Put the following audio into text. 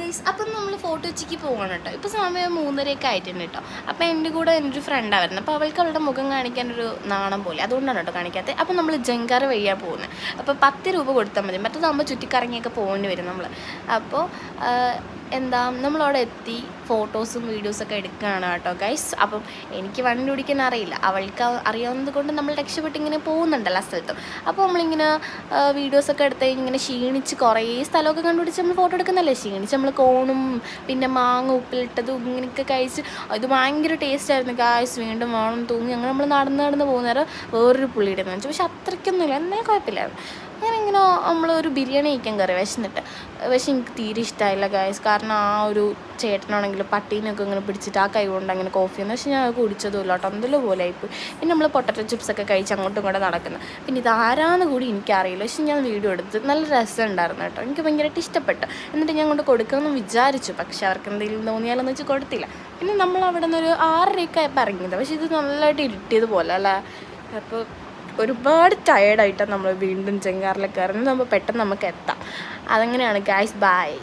Guys, അപ്പം നമ്മൾ photo ഉച്ചയ്ക്ക് പോകണം കേട്ടോ. ഇപ്പോൾ സമയം 3:30 ആയിട്ടുണ്ട് കേട്ടോ. അപ്പോൾ എൻ്റെ കൂടെ എൻ്റെ ഒരു ഫ്രണ്ടാണ് വരുന്നത്. അപ്പോൾ അവൾക്ക് അവളുടെ മുഖം കാണിക്കാനൊരു നാണം പോലെ, അതുകൊണ്ടാണ് കേട്ടോ കാണിക്കാത്തത്. അപ്പോൾ നമ്മൾ ജങ്കാർ വഴിയാണ് പോകുന്നത്. അപ്പോൾ 10 രൂപ കൊടുത്താൽ മതി, മറ്റേതാകുമ്പോൾ ചുറ്റിക്കറങ്ങിയൊക്കെ പോകേണ്ടി വരും നമ്മൾ. അപ്പോൾ നമ്മളവിടെ എത്തി ഫോട്ടോസും വീഡിയോസൊക്കെ എടുക്കുകയാണ് കേട്ടോ ഗൈസ്. അപ്പം എനിക്ക് വണ്ടി ഓടിക്കാൻ അറിയില്ല, അവൾക്ക് അറിയാവുന്നത് കൊണ്ട് നമ്മൾ രക്ഷപ്പെട്ട് ഇങ്ങനെ പോകുന്നുണ്ടല്ലോ ആ സ്ഥലത്തും. അപ്പോൾ നമ്മളിങ്ങനെ വീഡിയോസൊക്കെ എടുത്ത് ഇങ്ങനെ ക്ഷീണിച്ച് കുറേ സ്ഥലമൊക്കെ കണ്ടുപിടിച്ച് നമ്മൾ ഫോട്ടോ എടുക്കുന്നല്ലേ. ക്ഷീണിച്ച് നമ്മൾ കോണും പിന്നെ മാങ്ങ ഉപ്പിലിട്ടതും ഇങ്ങനെയൊക്കെ കഴിച്ച് ഇത് ഭയങ്കര ടേസ്റ്റായിരുന്നു ഗൈസ്. വീണ്ടും വേണം തൂങ്ങി അങ്ങനെ നമ്മൾ നടന്ന് പോകുന്നേരം വേറൊരു പുള്ളിയുടെ വെച്ചു. പക്ഷെ അത്രയ്ക്കൊന്നുമില്ല, എന്നാലും കുഴപ്പമില്ലായിരുന്നു. ഞാനിങ്ങനെ നമ്മളൊരു ബിരിയാണി കഴിക്കാൻ കയറി വിശന്നിട്ട്. പക്ഷെ എനിക്ക് തീരെ ഇഷ്ടമായില്ല ഗൈസ്. കാരണം ആ ഒരു ചേട്ടനാണെങ്കിൽ പട്ടീനൊക്കെ ഇങ്ങനെ പിടിച്ചിട്ട് ആ കൈ കൊണ്ട് അങ്ങനെ കോഫി വന്നു. പക്ഷെ ഞാൻ കുടിച്ചതുമില്ല കേട്ടോ, എന്തെല്ലോ പോലെ ആയിപ്പോയി. പിന്നെ നമ്മൾ പൊട്ടറ്റോ ചിപ്സൊക്കെ കഴിച്ച് അങ്ങോട്ടും ഇങ്ങോട്ടും നടക്കുന്നത്. പിന്നെ ഇതാരാന്ന് കൂടി എനിക്കറിയില്ല. പക്ഷെ ഞാൻ വീഡിയോ എടുത്ത് നല്ല രസമുണ്ടായിരുന്നു കേട്ടോ, എനിക്ക് ഭയങ്കരമായിട്ട് ഇഷ്ടപ്പെട്ടു. എന്നിട്ട് ഞാൻ കൊണ്ട് കൊടുക്കാമെന്ന് വിചാരിച്ചു, പക്ഷെ അവർക്ക് എന്തെങ്കിലും തോന്നിയാലെന്ന് വെച്ച് കൊടുത്തില്ല. പിന്നെ നമ്മൾ അവിടെ നിന്ന് ഒരു 6:30 ആയപ്പോൾ ഇറങ്ങിയത്. പക്ഷെ ഇത് നല്ലതായിട്ട് ഇരുട്ടിയത് പോലെ അല്ലേ. അപ്പോൾ ഒരുപാട് ടയേർഡായിട്ടാണ് നമ്മൾ വീണ്ടും ചെങ്കാറിൽ കയറുന്നത്. നമ്മൾ പെട്ടെന്ന് നമുക്ക് എത്താം. അതങ്ങനെയാണ് ഗൈസ്. ബൈ.